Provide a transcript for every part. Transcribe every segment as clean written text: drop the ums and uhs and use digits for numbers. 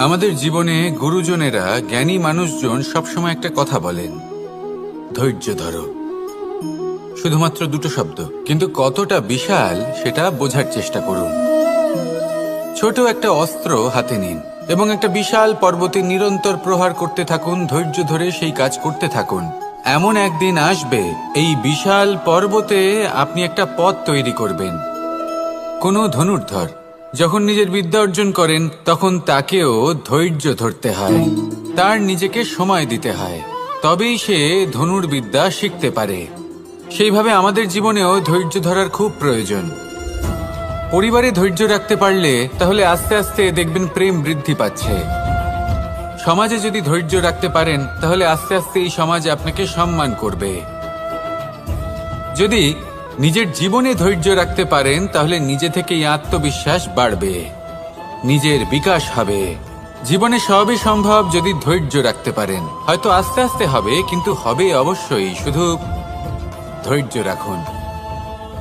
আমাদের জীবনে গুরুজনেরা, জ্ঞানী মানুষজন সবসময় একটা কথা বলেন, ধৈর্য ধরো। শুধুমাত্র দুটো শব্দ, কিন্তু কতটা বিশাল সেটা বোঝার চেষ্টা করুন। ছোট একটা অস্ত্র হাতে নিন এবং একটা বিশাল পর্বতে নিরন্তর প্রহার করতে থাকুন। ধৈর্য ধরে সেই কাজ করতে থাকুন। এমন একদিন আসবে, এই বিশাল পর্বতে আপনি একটা পথ তৈরি করবেন। কোনো ধনুর্ধর যখন নিজের বিদ্যা অর্জন করেন, তখন তাকেও ধৈর্য ধরতে হয়, তার নিজেকে সময় দিতে হয়, তবেই সে ধনুর্বিদ্যা শিখতে পারে। সেইভাবে আমাদের জীবনেও ধৈর্য ধরার খুব প্রয়োজন। পরিবারে ধৈর্য রাখতে পারলে তাহলে আস্তে আস্তে দেখবেন প্রেম বৃদ্ধি পাচ্ছে। সমাজে যদি ধৈর্য রাখতে পারেন, তাহলে আস্তে আস্তে এই সমাজ আপনাকে সম্মান করবে। যদি নিজের জীবনে ধৈর্য রাখতে পারেন, তাহলে নিজে থেকেই আত্মবিশ্বাস বাড়বে, নিজের বিকাশ হবে। জীবনে সবই সম্ভব যদি ধৈর্য রাখতে পারেন। হয়তো আস্তে আস্তে হবে, কিন্তু হবে অবশ্যই। শুধু ধৈর্য রাখুন,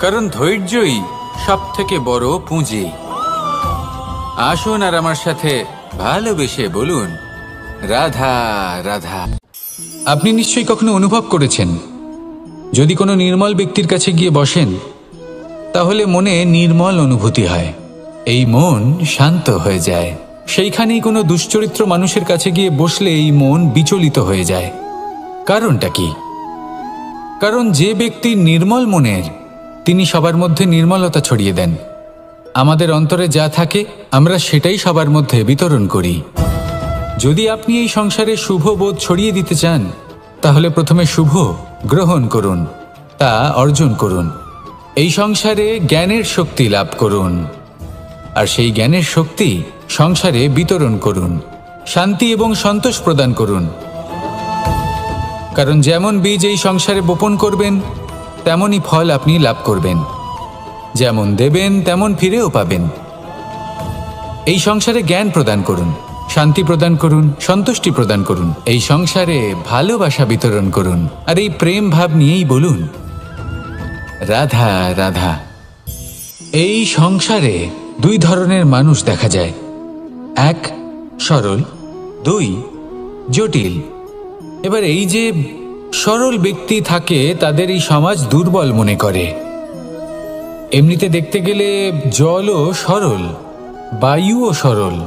কারণ ধৈর্যই সবথেকে বড় পুঁজি। আসুন আর আমার সাথে ভালোবেসে বলুন, রাধা রাধা। আপনি নিশ্চয়ই কখনো অনুভব করেছেন, যদি কোনো নির্মল ব্যক্তির কাছে গিয়ে বসেন, তাহলে মনে নির্মল অনুভূতি হয়, এই মন শান্ত হয়ে যায়। সেইখানেই কোনো দুশ্চরিত্র মানুষের কাছে গিয়ে বসলে এই মন বিচলিত হয়ে যায়। কারণটা কি? কারণ যে ব্যক্তি নির্মল মনের, তিনি সবার মধ্যে নির্মলতা ছড়িয়ে দেন। আমাদের অন্তরে যা থাকে, আমরা সেটাই সবার মধ্যে বিতরণ করি। যদি আপনি এই সংসারে শুভ বোধ ছড়িয়ে দিতে চান, তাহলে প্রথমে শুভ গ্রহণ করুন, তা অর্জন করুন। এই সংসারে জ্ঞানের শক্তি লাভ করুন, আর সেই জ্ঞানের শক্তি সংসারে বিতরণ করুন। শান্তি এবং সন্তোষ প্রদান করুন, কারণ যেমন বীজ এই সংসারে বপন করবেন, তেমনই ফল আপনি লাভ করবেন। যেমন দেবেন, তেমন ফিরেও পাবেন। এই সংসারে জ্ঞান প্রদান করুন, শান্তি প্রদান করুন, সন্তুষ্টি প্রদান করুন। এই সংসারে ভালোবাসা বিতরণ করুন, আর এই প্রেম ভাব নিয়েই বলুন, রাধা রাধা। এই সংসারে দুই ধরনের মানুষ দেখা যায়, এক সরল, দুই জটিল। এবার এই যে সরল ব্যক্তি থাকে, তাদের এই সমাজ দুর্বল মনে করে। এমনিতে দেখতে গেলে জলও সরল, বায়ুও সরল।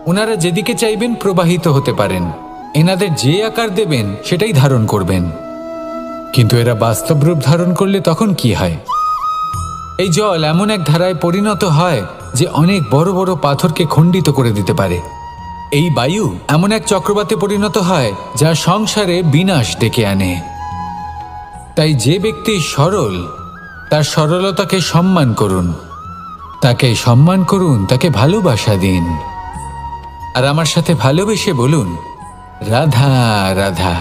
ওনারা যেদিকে চাইবেন প্রবাহিত হতে পারেন, এনাদের যে আকার দেবেন সেটাই ধারণ করবেন। কিন্তু এরা বাস্তব রূপ ধারণ করলে তখন কি হয়? এই জল এমন এক ধারায় পরিণত হয় যে অনেক বড় বড় পাথরকে খণ্ডিত করে দিতে পারে। এই বায়ু এমন এক চক্রবাতে পরিণত হয় যা সংসারে বিনাশ ডেকে আনে। তাই যে ব্যক্তি সরল, তার সরলতাকে সম্মান করুন, তাকে সম্মান করুন, তাকে ভালোবাসা দিন। আর আমার সাথে ভালোবেসে বলুন, রাধা রাধা।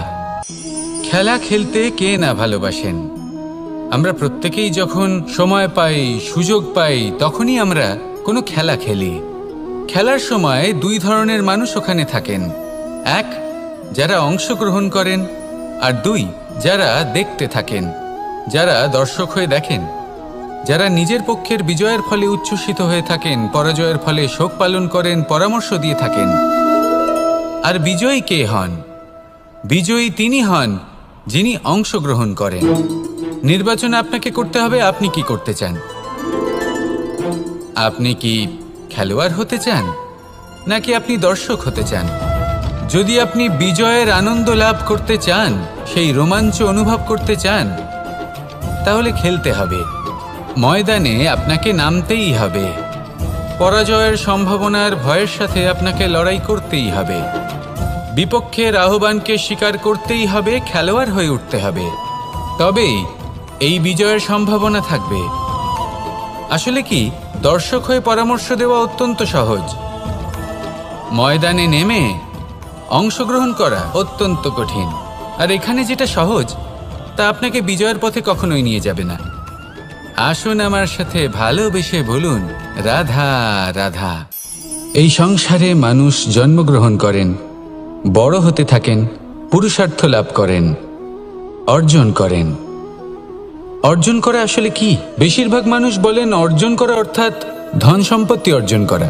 খেলা খেলতে কে না ভালোবাসেন? আমরা প্রত্যেকেই যখন সময় পাই, সুযোগ পাই, তখনই আমরা কোনো খেলা খেলি। খেলার সময় দুই ধরনের মানুষ ওখানে থাকেন, এক যারা অংশগ্রহণ করেন, আর দুই যারা দেখতে থাকেন, যারা দর্শক হয়ে দেখেন, যারা নিজের পক্ষের বিজয়ের ফলে উচ্ছ্বসিত হয়ে থাকেন, পরাজয়ের ফলে শোক পালন করেন, পরামর্শ দিয়ে থাকেন। আর বিজয়ী কে হন? বিজয়ী তিনি হন যিনি অংশগ্রহণ করেন। নির্বাচন আপনাকে করতে হবে, আপনি কি করতে চান? আপনি কি খেলোয়াড় হতে চান, নাকি আপনি দর্শক হতে চান? যদি আপনি বিজয়ের আনন্দ লাভ করতে চান, সেই রোমাঞ্চ অনুভব করতে চান, তাহলে খেলতে হবে। ময়দানে আপনাকে নামতেই হবে। পরাজয়ের সম্ভাবনার ভয়ের সাথে আপনাকে লড়াই করতেই হবে। বিপক্ষের আহ্বানকে স্বীকার করতেই হবে, খেলোয়াড় হয়ে উঠতে হবে। তবেই এই বিজয়ের সম্ভাবনা থাকবে। আসলে কি, দর্শক হয়ে পরামর্শ দেওয়া অত্যন্ত সহজ, ময়দানে নেমে অংশগ্রহণ করা অত্যন্ত কঠিন। আর এখানে যেটা সহজ, তা আপনাকে বিজয়ের পথে কখনোই নিয়ে যাবে না। আসুন আমার সাথে ভালোবেসে বলুন, রাধা রাধা। এই সংসারে মানুষ জন্মগ্রহণ করেন, বড় হতে থাকেন, পুরুষার্থ লাভ করেন, অর্জন করেন। অর্জন করা আসলে কি? বেশিরভাগ মানুষ বলেন অর্জন করা অর্থাৎ ধন সম্পত্তি অর্জন করা।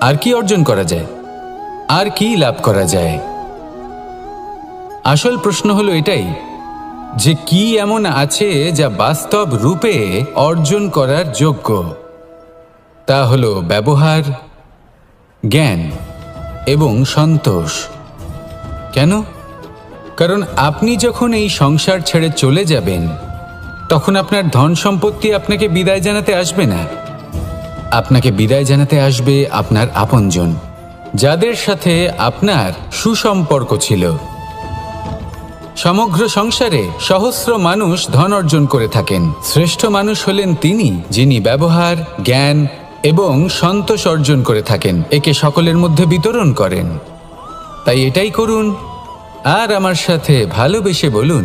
আর কি অর্জন করা যায়? আর কি লাভ করা যায়? আসল প্রশ্ন হলো এটাই যে কি এমন আছে যা বাস্তব রূপে অর্জন করার যোগ্য। তা হলো ব্যবহার, জ্ঞান এবং সন্তোষ। কেন? কারণ আপনি যখন এই সংসার ছেড়ে চলে যাবেন তখন আপনার ধন সম্পত্তি আপনাকে বিদায় জানাতে আসবে না। আপনাকে বিদায় জানাতে আসবে আপনার আপনজন, যাদের সাথে আপনার সুসম্পর্ক ছিল। সমগ্র সংসারে সহস্র মানুষ ধন অর্জন করে থাকেন। শ্রেষ্ঠ মানুষ হলেন তিনি যিনি ব্যবহার, জ্ঞান এবং সন্তোষ অর্জন করে থাকেন, একে সকলের মধ্যে বিতরণ করেন। তাই এটাই করুন আর আমার সাথে ভালোবেসে বলুন,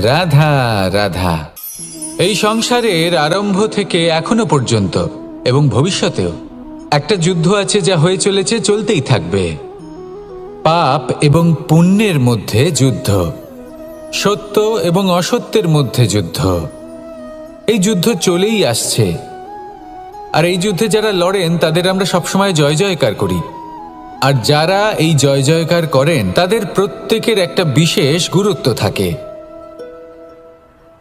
রাধা রাধা। এই সংসারের আরম্ভ থেকে এখনো পর্যন্ত এবং ভবিষ্যতেও একটা যুদ্ধ আছে যা হয়ে চলেছে, চলতেই থাকবে। পাপ এবং পুণ্যের মধ্যে যুদ্ধ, সত্য এবং অসত্যের মধ্যে যুদ্ধ। এই যুদ্ধ চলেই আসছে, আর এই যুদ্ধে যারা লড়েন তাদের আমরা সবসময় জয় জয়কার করি। আর যারা এই জয় জয়কার করেন তাদের প্রত্যেকের একটা বিশেষ গুরুত্ব থাকে।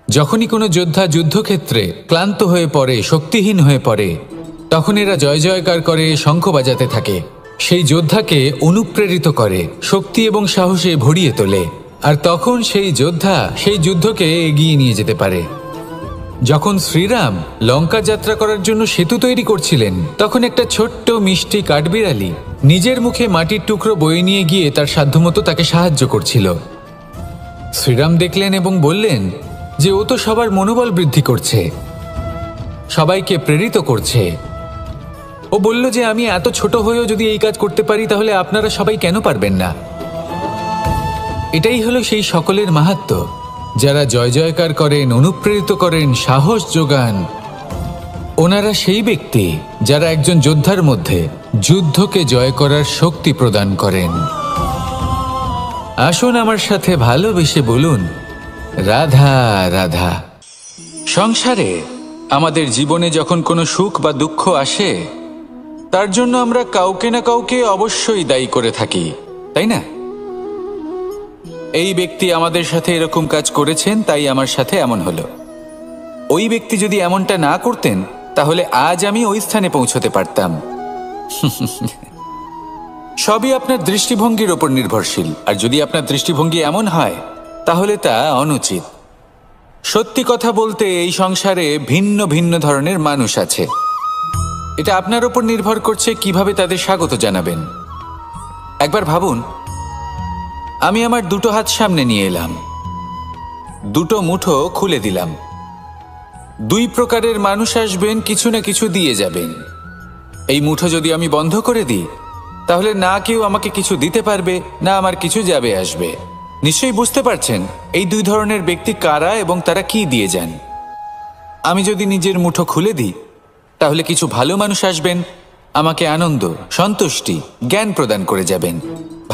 যখনই কোনো যোদ্ধা যুদ্ধক্ষেত্রে ক্লান্ত হয়ে পড়ে, শক্তিহীন হয়ে পড়ে, তখন এরা জয় জয়কার করে, শঙ্খ বাজাতে থাকে, সেই যোদ্ধাকে অনুপ্রেরিত করে, শক্তি এবং সাহসে ভরিয়ে তোলে। আর তখন সেই যোদ্ধা সেই যুদ্ধকে এগিয়ে নিয়ে যেতে পারে। যখন শ্রীরাম লঙ্কা যাত্রা করার জন্য সেতু তৈরি করছিলেন, তখন একটা ছোট্ট মিষ্টি কাঠবিড়ালি নিজের মুখে মাটির টুকরো বয়ে নিয়ে গিয়ে তার সাধ্যমতো তাকে সাহায্য করছিল। শ্রীরাম দেখলেন এবং বললেন যে ও তো সবার মনোবল বৃদ্ধি করছে, সবাইকে প্রেরিত করছে। ও বলল যে আমি এত ছোট হয়েও যদি এই কাজ করতে পারি, তাহলে আপনারা সবাই কেন পারবেন না? এটাই হলো সেই সকলের মাহাত্ম্য, যারা জয় জয়কার করেন, অনুপ্রেরিত করেন, সাহস যোগান। ওনারা সেই ব্যক্তি যারা একজন যোদ্ধার মধ্যে যুদ্ধকে জয় করার শক্তি প্রদান করেন। আসুন আমার সাথে ভালোবেসে বলুন, রাধা রাধা। সংসারে আমাদের জীবনে যখন কোনো সুখ বা দুঃখ আসে, তার জন্য আমরা কাউকে না কাউকে অবশ্যই দায়ী করে থাকি, তাই না? এই ব্যক্তি আমাদের সাথে এরকম কাজ করেছেন, তাই আমার সাথে এমন হলো। ওই ব্যক্তি যদি এমনটা না করতেন, তাহলে আজ আমি ওই স্থানে পৌঁছতে পারতাম। সবই আপনার দৃষ্টিভঙ্গির ওপর নির্ভরশীল। আর যদি আপনার দৃষ্টিভঙ্গি এমন হয়, তাহলে তা অনুচিত। সত্যি কথা বলতে এই সংসারে ভিন্ন ভিন্ন ধরনের মানুষ আছে। এটা আপনার ওপর নির্ভর করছে কিভাবে তাদের স্বাগত জানাবেন। একবার ভাবুন, আমি আমার দুটো হাত সামনে নিয়ে এলাম, দুটো মুঠো খুলে দিলাম। দুই প্রকারের মানুষ আসবেন, কিছু না কিছু দিয়ে যাবেন। এই মুঠো যদি আমি বন্ধ করে দিই, তাহলে না কেউ আমাকে কিছু দিতে পারবে, না আমার কিছু যাবে আসবে। নিশ্চয়ই বুঝতে পারছেন এই দুই ধরনের ব্যক্তি কারা এবং তারা কি দিয়ে যান। আমি যদি নিজের মুঠো খুলে দিই, তাহলে কিছু ভালো মানুষ আসবেন, আমাকে আনন্দ, সন্তুষ্টি, জ্ঞান প্রদান করে যাবেন,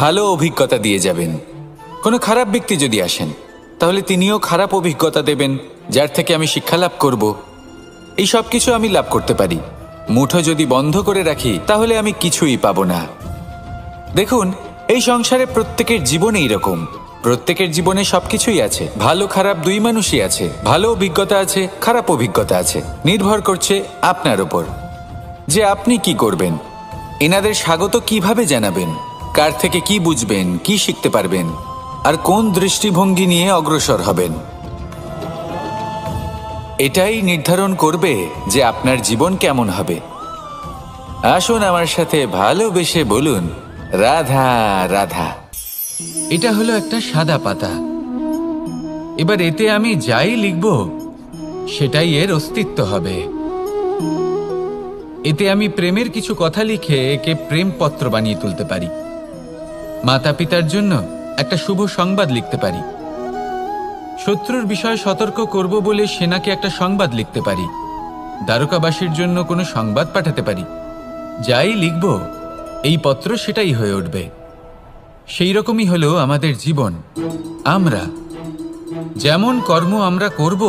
ভালো অভিজ্ঞতা দিয়ে যাবেন। কোনো খারাপ ব্যক্তি যদি আসেন, তাহলে তিনিও খারাপ অভিজ্ঞতা দেবেন, যার থেকে আমি শিক্ষা লাভ করব। এই সব কিছু আমি লাভ করতে পারি। মুঠো যদি বন্ধ করে রাখি, তাহলে আমি কিছুই পাবো না। দেখুন, এই সংসারে প্রত্যেকের জীবনে এইরকম। প্রত্যেকের জীবনে সবকিছুই আছে, ভালো খারাপ দুই মানুষই আছে। ভালো অভিজ্ঞতা আছে, খারাপ অভিজ্ঞতা আছে। নির্ভর করছে আপনার ওপর যে আপনি কি করবেন, এনাদের স্বাগত কিভাবে জানাবেন, কার থেকে কি বুঝবেন, কি শিখতে পারবেন, আর কোন দৃষ্টিভঙ্গি নিয়ে অগ্রসর হবেন। এটাই নির্ধারণ করবে যে আপনার জীবন কেমন হবে। আসুন আমার সাথে ভালোবেসে বলুন, রাধা রাধা। এটা হলো একটা সাদা পাতা। এবার এতে আমি যাই লিখব, সেটাই এর অস্তিত্ব হবে। এতে আমি প্রেমের কিছু কথা লিখে একে প্রেমপত্র বানিয়ে তুলতে পারি। মাতা পিতার জন্য একটা শুভ সংবাদ লিখতে পারি। শত্রুর বিষয়ে সতর্ক করব বলে সেনাকে একটা সংবাদ লিখতে পারি। দ্বারকাবাসীর জন্য কোনো সংবাদ পাঠাতে পারি। যাই লিখব, এই পত্র সেটাই হয়ে উঠবে। সেই রকমই হলো আমাদের জীবন। আমরা যেমন কর্ম আমরা করব,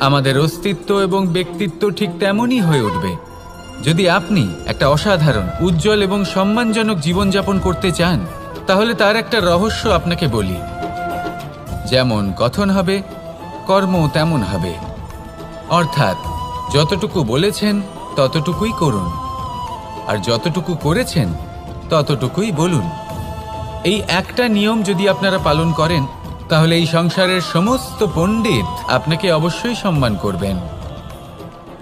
আমাদের অস্তিত্ব এবং ব্যক্তিত্ব ঠিক তেমনই হয়ে উঠবে। যদি আপনি একটা অসাধারণ, উজ্জ্বল এবং সম্মানজনক জীবনযাপন করতে চান, তাহলে তার একটা রহস্য আপনাকে বলি। যেমন কথন হবে, কর্ম তেমন হবে। অর্থাৎ যতটুকু বলেছেন ততটুকুই করুন, আর যতটুকু করেছেন ততটুকুই বলুন। এই একটা নিয়ম যদি আপনারা পালন করেন, তাহলে এই সংসারের সমস্ত পণ্ডিত আপনাকে অবশ্যই সম্মান করবেন।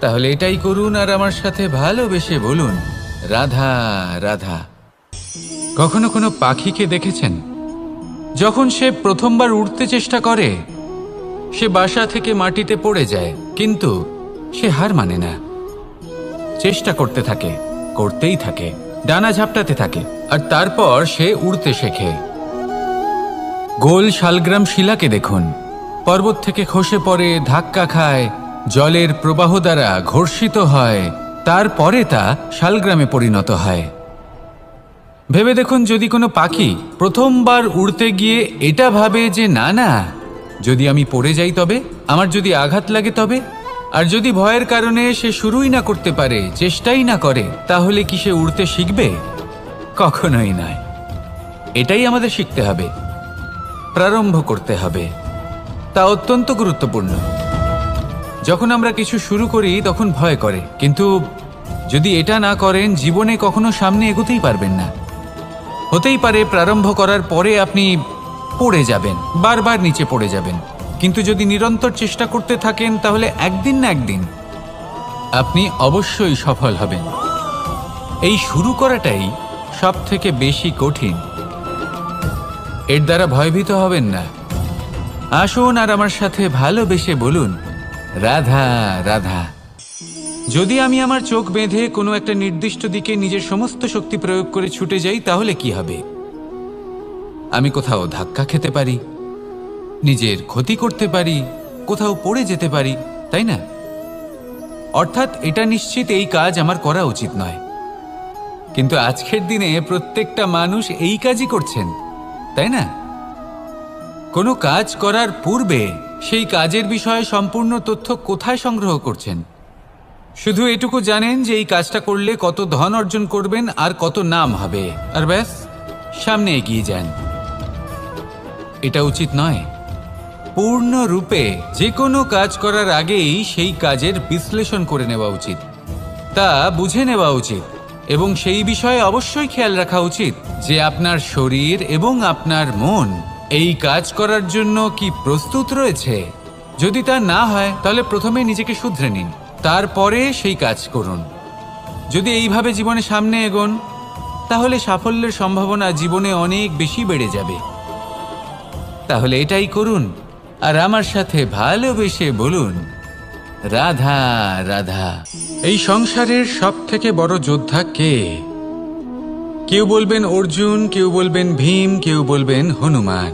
তাহলে এটাই করুন আর আমার সাথে ভালোবেসে বলুন, রাধা রাধা। কখনো কোনো পাখিকে দেখেছেন? যখন সে প্রথমবার উড়তে চেষ্টা করে, সে বাসা থেকে মাটিতে পড়ে যায়, কিন্তু সে হার মানে না, চেষ্টা করতে থাকে, করতেই থাকে, ডানা ঝাপটাতে থাকে, আর তারপর সে উড়তে শেখে। গোল শালগ্রাম শিলাকে দেখুন, পর্বত থেকে খসে পড়ে, ধাক্কা খায়, জলের প্রবাহ দ্বারা ঘর্ষিত হয়, তারপরে তা শালগ্রামে পরিণত হয়। ভেবে দেখুন, যদি কোনো পাখি প্রথমবার উড়তে গিয়ে এটা ভাবে যে না না, যদি আমি পড়ে যাই তবে, আমার যদি আঘাত লাগে তবে, আর যদি ভয়ের কারণে সে শুরুই না করতে পারে, চেষ্টাই না করে, তাহলে কি সে উড়তে শিখবে? কখনোই নয়। এটাই আমাদের শিখতে হবে, প্রারম্ভ করতে হবে। তা অত্যন্ত গুরুত্বপূর্ণ। যখন আমরা কিছু শুরু করি তখন ভয় করে, কিন্তু যদি এটা না করেন, জীবনে কখনো সামনে এগোতেই পারবেন না। হতেই পারে প্রারম্ভ করার পরে আপনি পড়ে যাবেন, বারবার নিচে পড়ে যাবেন, কিন্তু যদি নিরন্তর চেষ্টা করতে থাকেন, তাহলে একদিন না একদিন আপনি অবশ্যই সফল হবেন। এই শুরু করাটাই সব থেকে বেশি কঠিন। এর দ্বারা ভয়ভীত হবেন না। আসুন আর আমার সাথে ভালোবেসে বলুন, রাধা রাধা। যদি আমি আমার চোখ বেঁধে কোনো একটা নির্দিষ্ট দিকে নিজের সমস্ত শক্তি প্রয়োগ করে ছুটে যাই, তাহলে কি হবে? আমি কোথাও ধাক্কা খেতে পারি, নিজের ক্ষতি করতে পারি, কোথাও পড়ে যেতে পারি, তাই না? অর্থাৎ এটা নিশ্চিত এই কাজ আমার করা উচিত নয়। কিন্তু আজকের দিনে প্রত্যেকটা মানুষ এই কাজই করছেন, তাই না? কোনো কাজ করার পূর্বে সেই কাজের বিষয়ে সম্পূর্ণ তথ্য কোথায় সংগ্রহ করছেন? শুধু এটুকু জানেন যে এই কাজটা করলে কত ধন অর্জন করবেন আর কত নাম হবে, আর ব্যাস, সামনে এগিয়ে যান। এটা উচিত নয়। পূর্ণরূপে যে কোনো কাজ করার আগেই সেই কাজের বিশ্লেষণ করে নেওয়া উচিত, তা বুঝে নেওয়া উচিত, এবং সেই বিষয়ে অবশ্যই খেয়াল রাখা উচিত যে আপনার শরীর এবং আপনার মন এই কাজ করার জন্য কি প্রস্তুত রয়েছে। যদি তা না হয়, তাহলে প্রথমে নিজেকে শুধরে নিন, তারপরে সেই কাজ করুন। যদি এইভাবে জীবনে সামনে এগোন, তাহলে সাফল্যের সম্ভাবনা জীবনে অনেক বেশি বেড়ে যাবে। তাহলে এটাই করুন আর আমার সাথে ভালোবেসে বলুন, রাধা রাধা। এই সংসারের সব থেকে বড় যোদ্ধা কে? কেউ বলবেন অর্জুন, কেউ বলবেন ভীম, কেউ বলবেন হনুমান,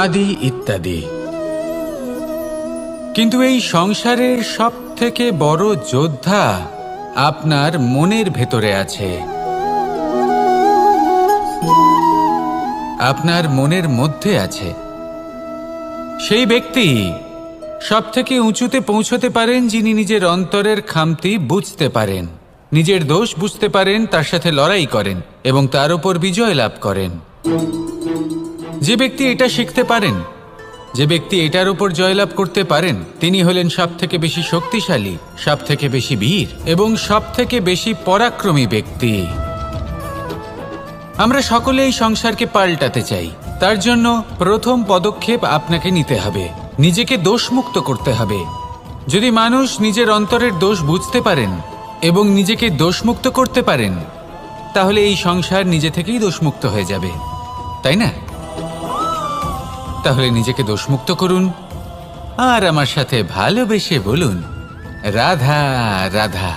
আদি ইত্যাদি। কিন্তু এই সংসারের সব থেকে বড় যোদ্ধা আপনার মনের ভেতরে আছে, আপনার মনের মধ্যে আছে। সেই ব্যক্তি সব থেকে উঁচুতে পৌঁছতে পারেন যিনি নিজের অন্তরের খামতি বুঝতে পারেন, নিজের দোষ বুঝতে পারেন, তার সাথে লড়াই করেন এবং তার উপর বিজয় লাভ করেন। যে ব্যক্তি এটা শিখতে পারেন, যে ব্যক্তি এটার উপর জয়লাভ করতে পারেন, তিনি হলেন সব থেকে বেশি শক্তিশালী, সব থেকে বেশি বীর এবং সব থেকে বেশি পরাক্রমী ব্যক্তি। আমরা সকলে এই সংসারকে পাল্টাতে চাই। তার জন্য প্রথম পদক্ষেপ আপনাকে নিতে হবে, নিজেকে দোষমুক্ত করতে হবে। যদি মানুষ নিজের অন্তরের দোষ বুঝতে পারেন এবং নিজেকে দোষমুক্ত করতে পারেন, তাহলে এই সংসার নিজে থেকেই দোষমুক্ত হয়ে যাবে, তাই না? তাহলে নিজেকে দোষমুক্ত করুন আর আমার সাথে ভালোবেসে বলুন, রাধা রাধা।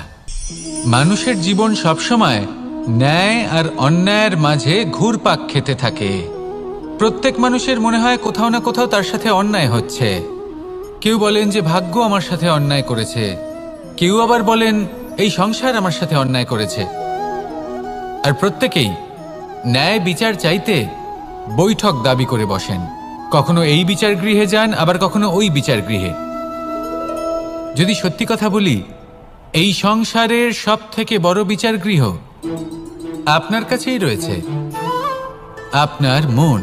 মানুষের জীবন সবসময় ন্যায় আর অন্যায়ের মাঝে ঘুরপাক খেতে থাকে। প্রত্যেক মানুষের মনে হয় কোথাও না কোথাও তার সাথে অন্যায় হচ্ছে। কেউ বলেন যে ভাগ্য আমার সাথে অন্যায় করেছে, কেউ আবার বলেন এই সংসার আমার সাথে অন্যায় করেছে। আর প্রত্যেকেই ন্যায় বিচার চাইতে বৈঠক দাবি করে বসেন। কখনো এই বিচার গৃহে যান, আবার কখনো ওই বিচার গৃহে। যদি সত্যি কথা বলি, এই সংসারের সব থেকে বড় বিচার গৃহ আপনার কাছেই রয়েছে, আপনার মন।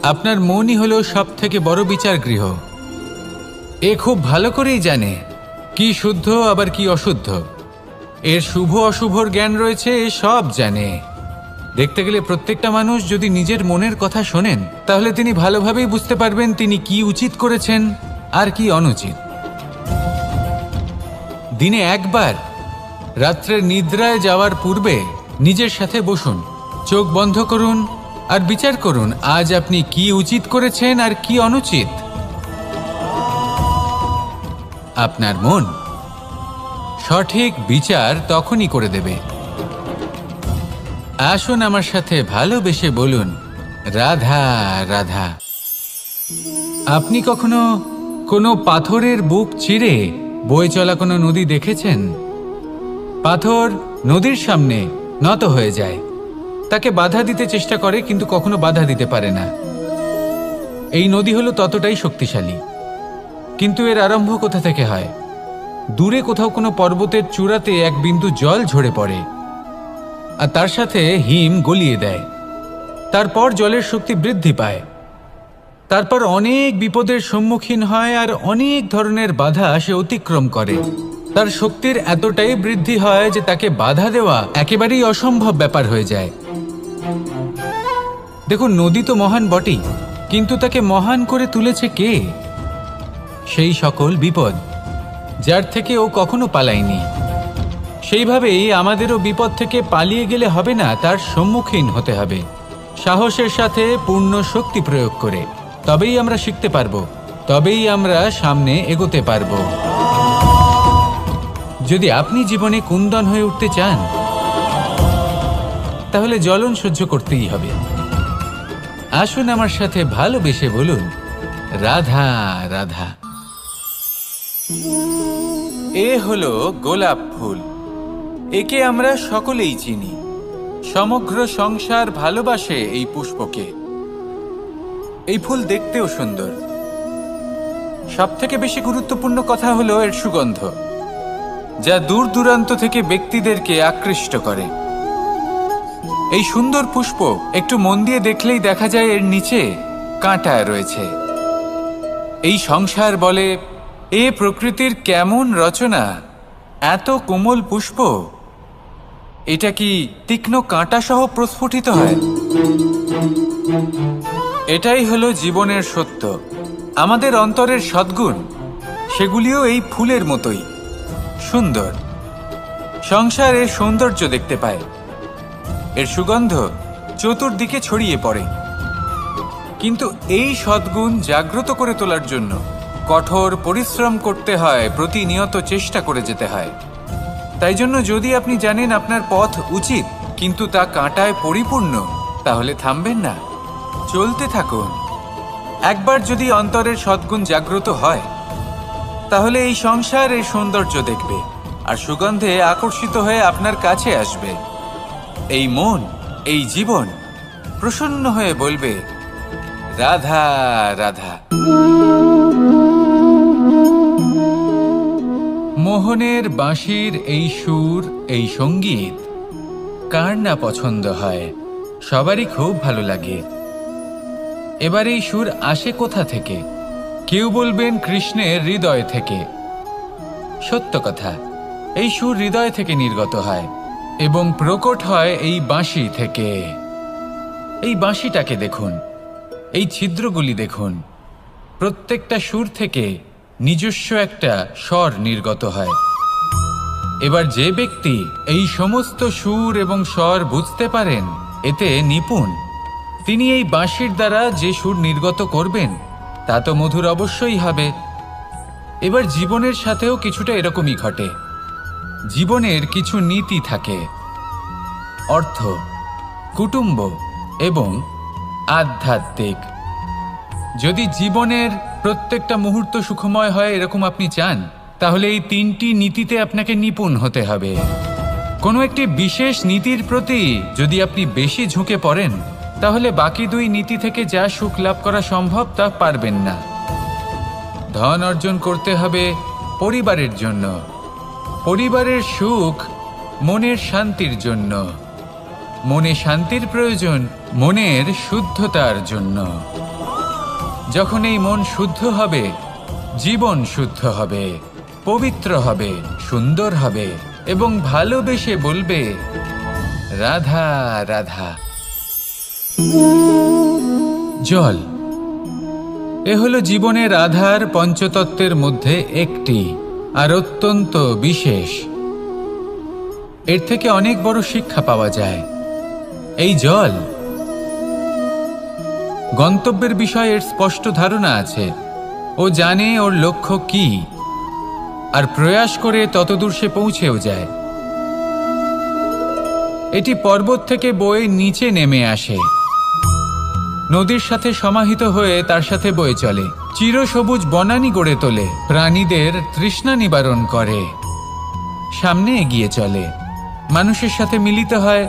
আপনার মনই হলো সব থেকে বড় বিচার গৃহ। এ খুব ভালো করেই জানে কি শুদ্ধ আবার কি অশুদ্ধ, এর শুভ অশুভর জ্ঞান রয়েছে, এ সব জানে। দেখতে গেলে প্রত্যেকটা মানুষ যদি নিজের মনের কথা শোনেন, তাহলে তিনি ভালোভাবেই বুঝতে পারবেন তিনি কি উচিত করেছেন আর কি অনুচিত। দিনে একবার রাত্রের নিদ্রায় যাওয়ার পূর্বে নিজের সাথে বসুন, চোখ বন্ধ করুন আর বিচার করুন আজ আপনি কি উচিত করেছেন আর কি অনুচিত। আপনার মন সঠিক বিচার তখনই করে দেবে। আসুন আমার সাথে ভালোবেসে বলুন, রাধা রাধা। আপনি কখনো কোনো পাথরের বুক চিরে বয়ে চলা কোনো নদী দেখেছেন? পাথর নদীর সামনে নত হয়ে যায়, তাকে বাধা দিতে চেষ্টা করে কিন্তু কখনো বাধা দিতে পারে না। এই নদী হলো ততটাই শক্তিশালী, কিন্তু এর আরম্ভ কোথা থেকে হয়? দূরে কোথাও কোনো পর্বতের চূড়াতে এক বিন্দু জল ঝরে পড়ে আর তার সাথে হিম গলিয়ে দেয়। তারপর জলের শক্তি বৃদ্ধি পায়, তারপর অনেক বিপদের সম্মুখীন হয় আর অনেক ধরনের বাধা সে অতিক্রম করে। তার শক্তির এতটাই বৃদ্ধি হয় যে তাকে বাধা দেওয়া একেবারেই অসম্ভব ব্যাপার হয়ে যায়। দেখুন, নদী তো মহান বটেই, কিন্তু তাকে মহান করে তুলেছে কে? সেই সকল বিপদ যার থেকে ও কখনো পালায়নি। সেইভাবেই আমাদেরও বিপদ থেকে পালিয়ে গেলে হবে না, তার সম্মুখীন হতে হবে সাহসের সাথে, পূর্ণ শক্তি প্রয়োগ করে। তবেই আমরা শিখতে পারবো, তবেই আমরা সামনে এগোতে পারবো। যদি আপনি জীবনে কুন্দন হয়ে উঠতে চান, তাহলে জ্বলন সহ্য করতেই হবে। আসুন আমার সাথে ভালোবেসে বলুন, রাধা রাধা। এ হলো গোলাপ ফুল, একে আমরা সকলেই চিনি। সমগ্র সংসার ভালোবাসে এই পুষ্পকে। এই ফুল দেখতেও সুন্দর। সবথেকে বেশি গুরুত্বপূর্ণ কথা হলো এর সুগন্ধ, যা দূর দূরান্ত থেকে ব্যক্তিদেরকে আকৃষ্ট করে। এই সুন্দর পুষ্প একটু মন দিয়ে দেখলেই দেখা যায় এর নিচে কাঁটা রয়েছে। এই সংসার বলে, এ প্রকৃতির কেমন রচনা, এত কোমল পুষ্প, এটা কি তীক্ষ্ণ কাঁটা সহ প্রস্ফুটিত হয়? এটাই হলো জীবনের সত্য। আমাদের অন্তরের সদ্গুণ, সেগুলিও এই ফুলের মতোই সুন্দর। সংসার এর সৌন্দর্য দেখতে পায়, এর সুগন্ধ চতুর্দিকে ছড়িয়ে পড়ে। কিন্তু এই সদ্গুণ জাগ্রত করে তোলার জন্য কঠোর পরিশ্রম করতে হয়, প্রতিনিয়ত চেষ্টা করে যেতে হয়। তাই জন্য যদি আপনি জানেন আপনার পথ উচিত কিন্তু তা কাঁটায় পরিপূর্ণ, তাহলে থামবেন না, চলতে থাকুন। একবার যদি অন্তরের সদ্গুণ জাগ্রত হয়, তাহলে এই সংসার এর সৌন্দর্য দেখবে আর সুগন্ধে আকর্ষিত হয়ে আপনার কাছে আসবে। এই মন, এই জীবন প্রসন্ন হয়ে বলবে, রাধা রাধা। মোহনের বাঁশির এই সুর, এই সঙ্গীত কার না পছন্দ হয়? সবারই খুব ভালো লাগে। এবার এই সুর আসে কোথা থেকে? কেউ বলবেন কৃষ্ণের হৃদয় থেকে। সত্য কথা, এই সুর হৃদয় থেকে নির্গত হয় এবং প্রকট হয় এই বাঁশি থেকে। এই বাঁশিটাকে দেখুন, এই ছিদ্রগুলি দেখুন, প্রত্যেকটা সুর থেকে নিজস্ব একটা স্বর নির্গত হয়। এবার যে ব্যক্তি এই সমস্ত সুর এবং স্বর বুঝতে পারেন, এতে নিপুণ, তিনি এই বাঁশির দ্বারা যে সুর নির্গত করবেন তা তো মধুর অবশ্যই হবে। এবার জীবনের সাথেও কিছুটা এরকমই ঘটে। জীবনের কিছু নীতি থাকে, অর্থ, কুটুম্ব এবং আধ্যাত্মিক। যদি জীবনের প্রত্যেকটা মুহূর্ত সুখময় হয় এরকম আপনি চান, তাহলে এই তিনটি নীতিতে আপনাকে নিপুণ হতে হবে। কোনো একটি বিশেষ নীতির প্রতি যদি আপনি বেশি ঝুঁকে পড়েন, তাহলে বাকি দুই নীতি থেকে যা সুখ লাভ করা সম্ভব তা পারবেন না। ধন অর্জন করতে হবে পরিবারের জন্য, পরিবারের সুখ মনের শান্তির জন্য। মনে শান্তির প্রয়োজন মনের শুদ্ধতার জন্য। যখন এই মন শুদ্ধ হবে, জীবন শুদ্ধ হবে, পবিত্র হবে, সুন্দর হবে এবং ভালোবেসে বলবে রাধা রাধা। জল এ হলো জীবনের আধার পঞ্চতত্ত্বের মধ্যে একটি, আর অত্যন্ত বিশেষ। এর থেকে অনেক বড় শিক্ষা পাওয়া যায়। এই জল গন্তব্যের বিষয়ে এর স্পষ্ট ধারণা আছে। ও জানে ওর লক্ষ্য কি, আর প্রয়াস করে ততদূর সে পৌঁছেও যায়। এটি পর্বত থেকে বয়ে নিচে নেমে আসে, নদীর সাথে সমাহিত হয়ে তার সাথে বয়ে চলে, চিরসবুজ বনানী গড়ে তোলে, প্রাণীদের তৃষ্ণা নিবারণ করে, সামনে এগিয়ে চলে, মানুষের সাথে মিলিত হয়।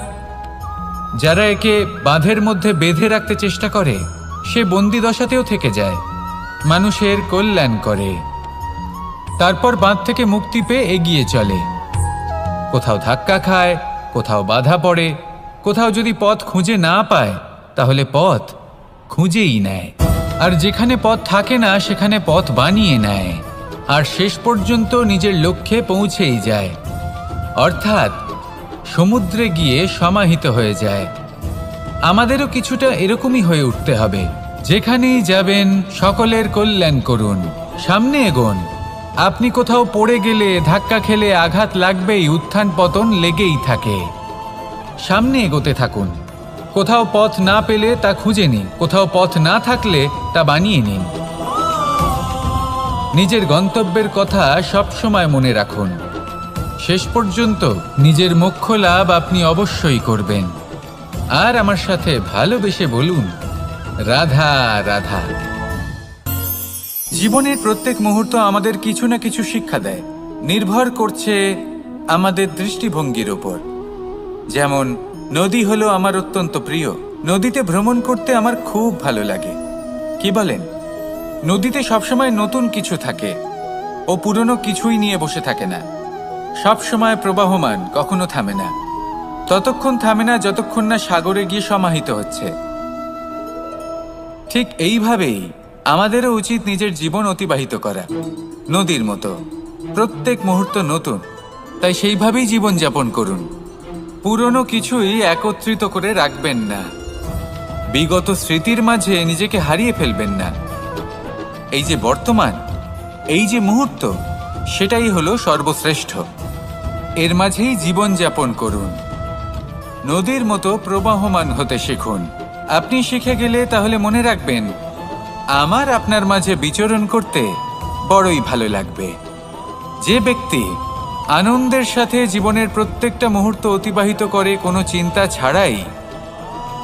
যারা একে বাঁধের মধ্যে বেঁধে রাখতে চেষ্টা করে সে বন্দি দশাতেও থেকে যায়, মানুষের কল্যাণ করে। তারপর বাঁধ থেকে মুক্তি পেয়ে এগিয়ে চলে, কোথাও ধাক্কা খায়, কোথাও বাধা পড়ে, কোথাও যদি পথ খুঁজে না পায় তাহলে পথ খুঁজেই নেয়, আর যেখানে পথ থাকে না সেখানে পথ বানিয়ে নেয়, আর শেষ পর্যন্ত নিজের লক্ষ্যে পৌঁছেই যায়, অর্থাৎ সমুদ্রে গিয়ে সমাহিত হয়ে যায়। আমাদেরও কিছুটা এরকমই হয়ে উঠতে হবে। যেখানেই যাবেন সকলের কল্যাণ করুন, সামনে এগোন। আপনি কোথাও পড়ে গেলে, ধাক্কা খেলে আঘাত লাগবেই, উত্থান পতন লেগেই থাকে। সামনে এগোতে থাকুন। কোথাও পথ না পেলে তা খুঁজে নিন, কোথাও পথ না থাকলে তা বানিয়ে নিন। নিজের গন্তব্যের কথা সবসময় মনে রাখুন। শেষ পর্যন্ত নিজের মোক্ষ লাভ আপনি অবশ্যই করবেন। আর আমার সাথে ভালোবেসে বলুন রাধা রাধা। জীবনের প্রত্যেক মুহূর্ত আমাদের কিছু না কিছু শিক্ষা দেয়, নির্ভর করছে আমাদের দৃষ্টিভঙ্গির ওপর। যেমন নদী হলো আমার অত্যন্ত প্রিয়। নদীতে ভ্রমণ করতে আমার খুব ভালো লাগে। কি বলেন? নদীতে সবসময় নতুন কিছু থাকে, ও পুরনো কিছুই নিয়ে বসে থাকে না। সবসময় প্রবাহমান, কখনো থামে না। ততক্ষণ থামে না যতক্ষণ না সাগরে গিয়ে সমাহিত হচ্ছে। ঠিক এইভাবেই আমাদেরও উচিত নিজের জীবন অতিবাহিত করা, নদীর মতো। প্রত্যেক মুহূর্ত নতুন, তাই সেইভাবেই জীবন যাপন করুন। পুরনো কিছুই একত্রিত করে রাখবেন না, বিগত স্মৃতির মাঝে নিজেকে হারিয়ে ফেলবেন না। এই যে বর্তমান, এই যে মুহূর্ত, সেটাই হলো সর্বশ্রেষ্ঠ। এর মাঝেই জীবন যাপন করুন। নদীর মতো প্রবাহমান হতে শিখুন। আপনি শিখে গেলে তাহলে মনে রাখবেন, আমার আপনার মাঝে বিচরণ করতে বড়ই ভালো লাগবে। যে ব্যক্তি আনন্দের সাথে জীবনের প্রত্যেকটা মুহূর্ত অতিবাহিত করে কোনো চিন্তা ছাড়াই,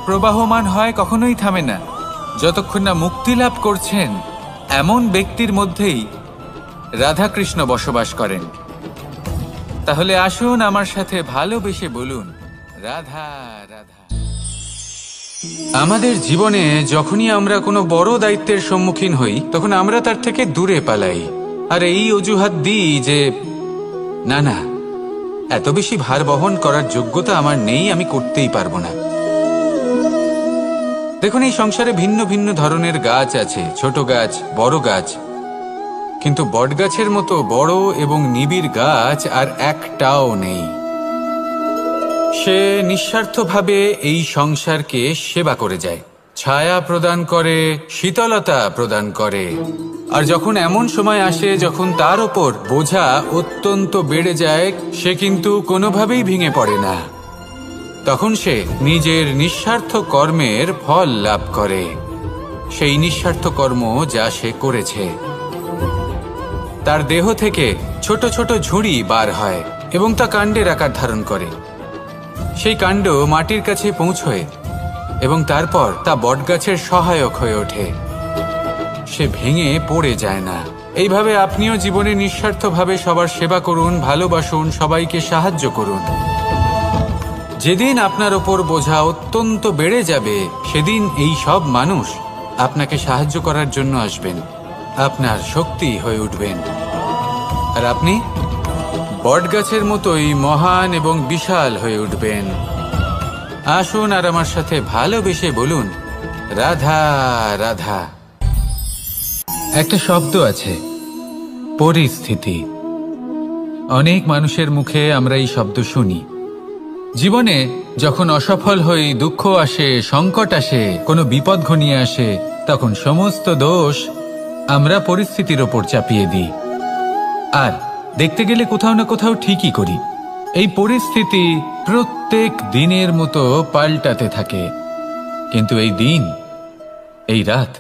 প্রবাহমান হয়, কখনোই থামে না, যতক্ষণ না মুক্তি লাভ করছেন, এমন ব্যক্তির মধ্যেই রাধাকৃষ্ণ বসবাস করেন। তাহলে আসুন আমার সাথে ভালোবেসে বলুন রাধা রাধা। আমাদের জীবনে যখনই আমরা কোনো বড় দায়িত্বের সম্মুখীন হই, তখন আমরা তার থেকে দূরে পালাই, আর এই অজুহাত দিই যে না না, এত বেশি ভার বহন করার যোগ্যতা আমার নেই, আমি করতেই পারবো না। দেখুন, এই সংসারে ভিন্ন ভিন্ন ধরনের গাছ আছে, ছোট গাছ, বড় গাছ, কিন্তু বটগাছের মতো বড় এবং নিবিড় গাছ আর একটাও নেই। সে নিঃস্বার্থভাবে এই সংসারকে সেবা করে যায়, ছায়া প্রদান করে, শীতলতা প্রদান করে। আর যখন এমন সময় আসে যখন তার ওপর বোঝা অত্যন্ত বেড়ে যায়, সে কিন্তু কোনোভাবেই ভেঙে পড়ে না। তখন সে নিজের নিঃস্বার্থ কর্মের ফল লাভ করে, সেই নিঃস্বার্থ কর্ম যা সে করেছে। তার দেহ থেকে ছোট ছোট ঝুড়ি বার হয় এবং তা কাণ্ডের আকার ধারণ করে। সেই কাণ্ড মাটির কাছে পৌঁছয় এবং তারপর তা বটগাছের সহায়ক হয়ে ওঠে। সে ভেঙে পড়ে যায় না। এইভাবে আপনিও জীবনে নিঃস্বার্থভাবে সবার সেবা করুন, ভালোবাসুন, সবাইকে সাহায্য করুন। যেদিন আপনার ওপর বোঝা অত্যন্ত বেড়ে যাবে, সেদিন এই সব মানুষ আপনাকে সাহায্য করার জন্য আসবেন, আপনার শক্তি হয়ে উঠবেন, আর আপনি বটগাছের মতোই মহান এবং বিশাল হয়ে উঠবেন। আসুন আর আমার সাথে ভালোবেসে বলুন, রাধা রাধা। একটা শব্দ আছে, পরিস্থিতি। অনেক মানুষের মুখে আমরা এই শব্দ শুনি। জীবনে যখন অসফল হই, দুঃখ আসে, সংকট আসে, কোনো বিপদ ঘনিয়ে আসে, তখন সমস্ত দোষ আমরা পরিস্থিতির ওপর চাপিয়ে দিই। আর দেখতে গেলে কোথাও না কোথাও ঠিকই করি। এই পরিস্থিতি প্রত্যেক দিনের মতো পাল্টাতে থাকে, কিন্তু এই দিন, এই রাত,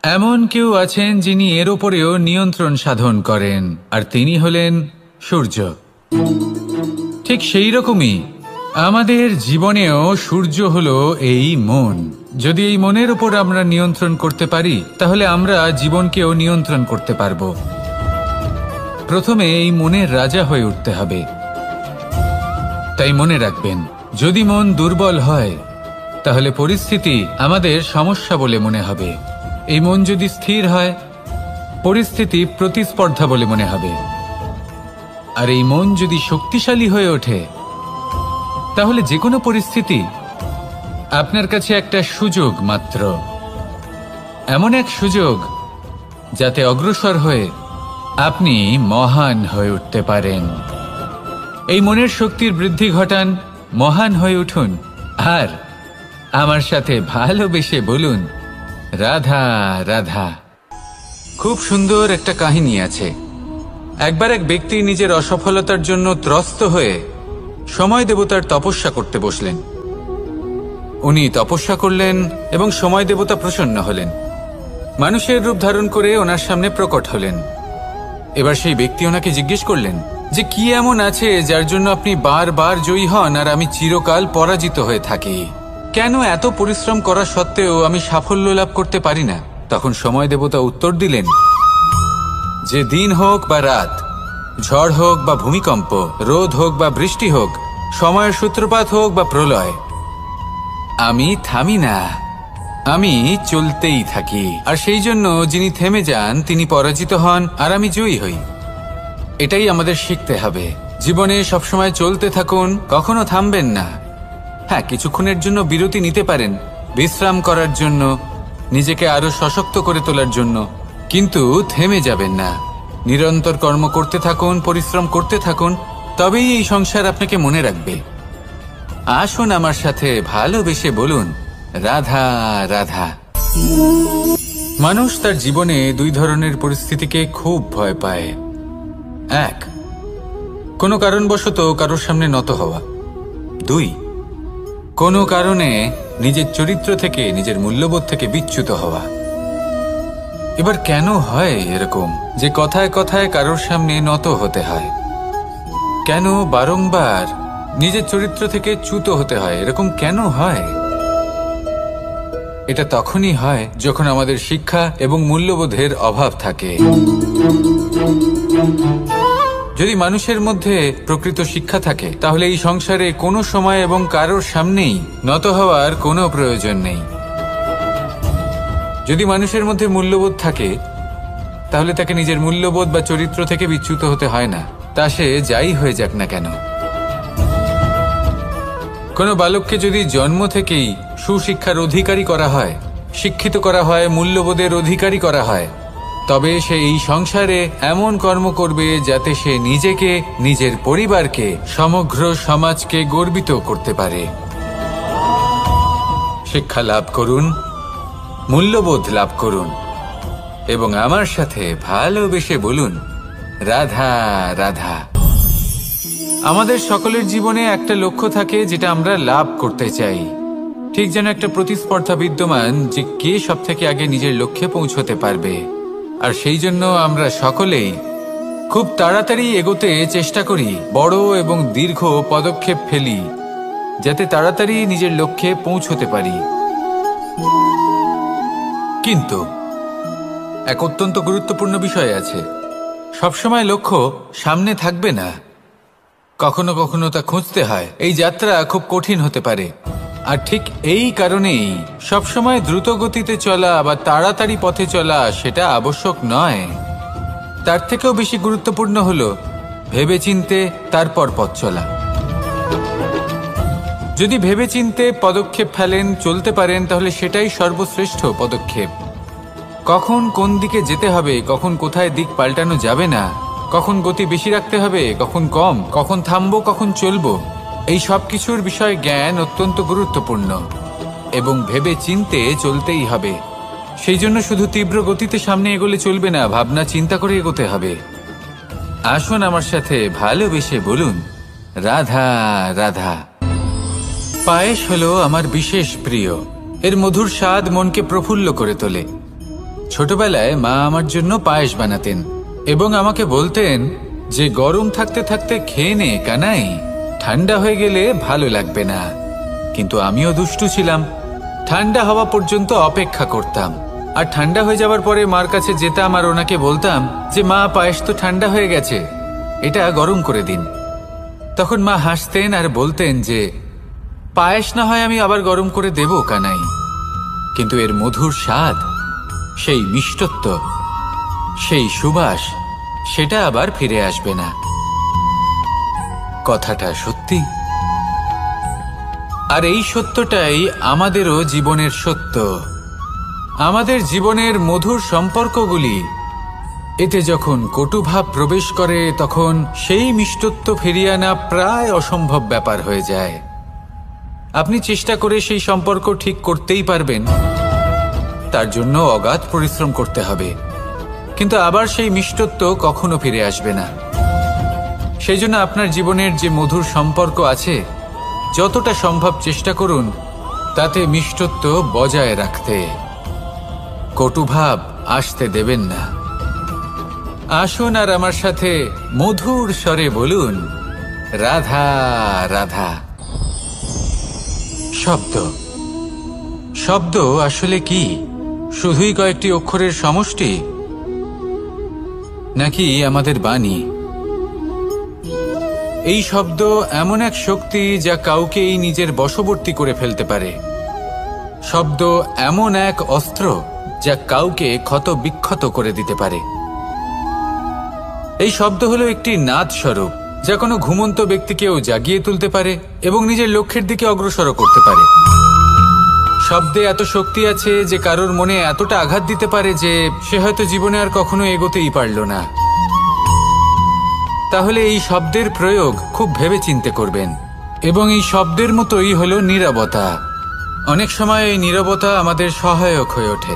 এমন কেউ আছেন যিনি এর ওপরেও নিয়ন্ত্রণ সাধন করেন, আর তিনি হলেন সূর্য। ঠিক সেই রকমই আমাদের জীবনেও সূর্য হলো এই মন। যদি এই মনের ওপর আমরা নিয়ন্ত্রণ করতে পারি, তাহলে আমরা জীবনকেও নিয়ন্ত্রণ করতে পারব। প্রথমে এই মনের রাজা হয়ে উঠতে হবে। তাই মনে রাখবেন, যদি মন দুর্বল হয়, তাহলে পরিস্থিতি আমাদের সমস্যা বলে মনে হবে। এই মন যদি স্থির হয়, পরিস্থিতি প্রতিস্পর্ধা বলে মনে হবে। আর এই মন যদি শক্তিশালী হয়ে ওঠে, তাহলে যে কোনো পরিস্থিতি আপনার কাছে একটা সুযোগ মাত্র। এমন এক সুযোগ যাতে অগ্রসর হয়ে আপনি মহান হয়ে উঠতে পারেন। এই মনের শক্তির বৃদ্ধি ঘটান, মহান হয়ে উঠুন, আর আমার সাথে ভালোবেসে বলুন, রাধা রাধা। খুব সুন্দর একটা কাহিনী আছে। একবার এক ব্যক্তি নিজের অসফলতার জন্য ত্রস্ত হয়ে সময় দেবতার তপস্যা করতে বসলেন। উনি তপস্যা করলেন এবং সময় দেবতা প্রসন্ন হলেন, মানুষের রূপ ধারণ করে ওনার সামনে প্রকট হলেন। এবার সেই ব্যক্তি ওনাকে জিজ্ঞেস করলেন যে কি এমন আছে যার জন্য আপনি বারবার জয়ী হন আর আমি চিরকাল পরাজিত হয়ে থাকি? কেন এত পরিশ্রম করা সত্ত্বেও আমি সাফল্য লাভ করতে পারি না? তখন সময় দেবতা উত্তর দিলেন যে দিন হোক বা রাত, ঝড় হোক বা ভূমিকম্প, রোদ হোক বা বৃষ্টি হোক, সময়ের সূত্রপাত হোক বা প্রলয়, আমি থামি না, আমি চলতেই থাকি। আর সেই জন্য যিনি থেমে যান তিনি পরাজিত হন আর আমি জয়ী হই। এটাই আমাদের শিখতে হবে। জীবনে সবসময় চলতে থাকুন, কখনো থামবেন না। হ্যাঁ, কিছুক্ষণের জন্য বিরতি নিতে পারেন, বিশ্রাম করার জন্য, নিজেকে আরো সশক্ত করে তোলার জন্য, কিন্তু থেমে যাবেন না। নিরন্তর কর্ম করতে থাকুন, পরিশ্রম করতে থাকুন, তবেই এই সংসার আপনাকে মনে রাখবে। আসুন আমার সাথে ভালোবেসে বলুন, রাধা রাধা। মানুষ তার জীবনে দুই ধরনের পরিস্থিতিকে খুব ভয় পায়। এক, কোনো কারণবশত কারোর সামনে নত হওয়া। দুই, কোনো কারণে নিজের চরিত্র থেকে, নিজের মূল্যবোধ থেকে বিচ্যুত হওয়া। এবার কেন হয় এরকম যে কথায় কথায় কারোর সামনে নত হতে হয়? কেন বারংবার নিজের চরিত্র থেকে চ্যুত হতে হয়? এরকম কেন হয়? এটা তখনই হয় যখন আমাদের শিক্ষা এবং মূল্যবোধের অভাব থাকে। যদি মানুষের মধ্যে প্রকৃত শিক্ষা থাকে, তাহলে এই সংসারে কোনো সময় এবং কারোর সামনেই নত হওয়ার কোনো প্রয়োজন নেই। যদি মানুষের মধ্যে মূল্যবোধ থাকে, তাহলে তাকে নিজের মূল্যবোধ বা চরিত্র থেকে বিচ্যুত হতে হয় না, তা সে যাই হয়ে যাক না কেন। কোনো বালককে যদি জন্ম থেকেই সুশিক্ষার অধিকারী করা হয়, শিক্ষিত করা হয়, মূল্যবোধের অধিকারী করা হয়, তবে সে এই সংসারে এমন কর্ম করবে যাতে সে নিজেকে, নিজের পরিবারকে, সমগ্র সমাজকে গর্বিত করতে পারে। শিক্ষা লাভ করুন, মূল্যবোধ লাভ করুন এবং আমার সাথে ভালোবেসে বলুন, রাধা রাধা। আমাদের সকলের জীবনে একটা লক্ষ্য থাকে যেটা আমরা লাভ করতে চাই। ঠিক যেন একটা প্রতিস্পর্ধা বিদ্যমান যে কে সব থেকে আগে নিজের লক্ষ্যে পৌঁছতে পারবে। আর সেই জন্য আমরা সকলেই খুব তাড়াতাড়ি এগোতে চেষ্টা করি, বড় এবং দীর্ঘ পদক্ষেপ ফেলি যাতে তাড়াতাড়ি নিজের লক্ষ্যে পৌঁছতে পারি। কিন্তু এক অত্যন্ত গুরুত্বপূর্ণ বিষয় আছে, সবসময় লক্ষ্য সামনে থাকবে না, কখনো কখনো তা খুঁজতে হয়। এই যাত্রা খুব কঠিন হতে পারে, আর ঠিক এই কারণেই সবসময় দ্রুত গতিতে চলা বা তাড়াতাড়ি পথে চলা সেটা আবশ্যক নয়। তার থেকেও বেশি গুরুত্বপূর্ণ হলো ভেবেচিন্তে তারপর পথ চলা। যদি ভেবেচিন্তে পদক্ষেপ ফেলেন, চলতে পারেন, তাহলে সেটাই সর্বশ্রেষ্ঠ পদক্ষেপ। কখন কোন দিকে যেতে হবে, কখন কোথায় দিক পাল্টানো যাবে না, কখন গতি বেশি রাখতে হবে, কখন কম, কখন থামবো, কখন চলবো, এই সব কিছুর বিষয়ে জ্ঞান অত্যন্ত গুরুত্বপূর্ণ এবং ভেবে চিন্তে চলতেই হবে। সেই জন্য শুধু তীব্র গতিতে সামনে এগোলে চলবে না, ভাবনা চিন্তা করে এগোতে হবে। আসুন আমার সাথে ভালোবেসে বলুন, রাধা রাধা। পায়েস হলো আমার বিশেষ প্রিয়। এর মধুর স্বাদ মনকে প্রফুল্ল করে তোলে। ছোটবেলায় মা আমার জন্য পায়েস বানাতেন এবং আমাকে বলতেন যে গরম থাকতে থাকতে খেয়ে নে কানাই, ঠান্ডা হয়ে গেলে ভালো লাগবে না। কিন্তু আমিও দুষ্টু ছিলাম, ঠান্ডা হওয়া পর্যন্ত অপেক্ষা করতাম, আর ঠান্ডা হয়ে যাওয়ার পরে মার কাছে যেতাম আর ওনাকে বলতাম যে মা, পায়েস তো ঠান্ডা হয়ে গেছে, এটা গরম করে দিন। তখন মা হাসতেন আর বলতেন যে পায়েস না হয় আমি আবার গরম করে দেব কানাই, কিন্তু এর মধুর স্বাদ, সেই মিষ্টত্ব, সেই সুবাস, সেটা আবার ফিরে আসবে না। কথাটা সত্যি। আর এই সত্যটাই আমাদেরও জীবনের সত্য। আমাদের জীবনের মধুর সম্পর্কগুলি, এতে যখন কটুভাব প্রবেশ করে তখন সেই মিষ্টত্ব ফিরিয়ে আনা প্রায় অসম্ভব ব্যাপার হয়ে যায়। আপনি চেষ্টা করে সেই সম্পর্ক ঠিক করতেই পারবেন, তার জন্য অগাধ পরিশ্রম করতে হবে, কিন্তু আবার সেই মিষ্টত্ব কখনো ফিরে আসবে না। সেই জন্য আপনার জীবনের যে মধুর সম্পর্ক আছে, যতটা সম্ভব চেষ্টা করুন তাতে মিষ্টত্ব বজায় রাখতে। কটুভাব আসতে দেবেন না। আসুন আর আমার সাথে মধুর স্বরে বলুন, রাধা রাধা। শব্দ। শব্দ আসলে কি? শুধুই কয়েকটি অক্ষরের সমষ্টি, নাকি আমাদের বাণী? এই শব্দ এমন এক শক্তি যা কাউকেই নিজের বশবর্তী করে ফেলতে পারে। শব্দ এমন এক অস্ত্র যা কাউকে ক্ষত বিক্ষত করে দিতে পারে। এই শব্দ হলো একটি নাদ স্বরূপ যা কোনো ঘুমন্ত ব্যক্তিকেও জাগিয়ে তুলতে পারে এবং নিজের লক্ষ্যের দিকে অগ্রসর করতে পারে। শব্দে এত শক্তি আছে যে কারোর মনে এতটা আঘাত দিতে পারে যে সে হয়তো জীবনে আর কখনো এগোতেই পারল না। তাহলে এই শব্দের প্রয়োগ খুব ভেবে চিন্তে করবেন। এবং এই শব্দের মতোই হলো নীরবতা। অনেক সময় এই নীরবতা আমাদের সহায়ক হয়ে ওঠে।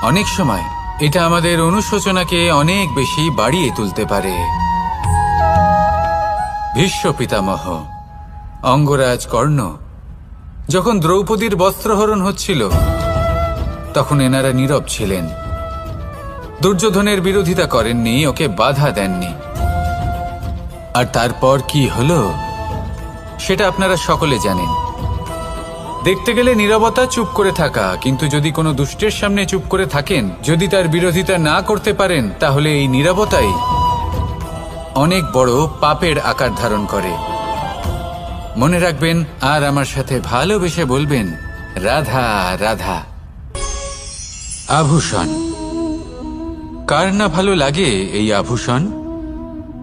অনেক সময় এটা আমাদের অনুশোচনাকে অনেক বেশি বাড়িয়ে তুলতে পারে। ভীষ্ম পিতামহ, অঙ্গরাজ কর্ণ, যখন দ্রৌপদীর বস্ত্রহরণ হচ্ছিল তখন এনারা নীরব ছিলেন। দুর্যোধনের বিরোধিতা করেননি, ওকে বাধা দেননি। আর তারপর কি হলো সেটা আপনারা সকলে জানেন। দেখতে গেলে নীরবতা চুপ করে থাকা, কিন্তু যদি কোনো দুষ্টের সামনে চুপ করে থাকেন, যদি তার বিরোধিতা না করতে পারেন, তাহলে এই নীরবতাই অনেক বড় পাপের আকার ধারণ করে। মনে রাখবেন আর আমার সাথে ভালোবেসে বলবেন, রাধা রাধা। আভূষণ। কার না ভালো লাগে এই আভূষণ?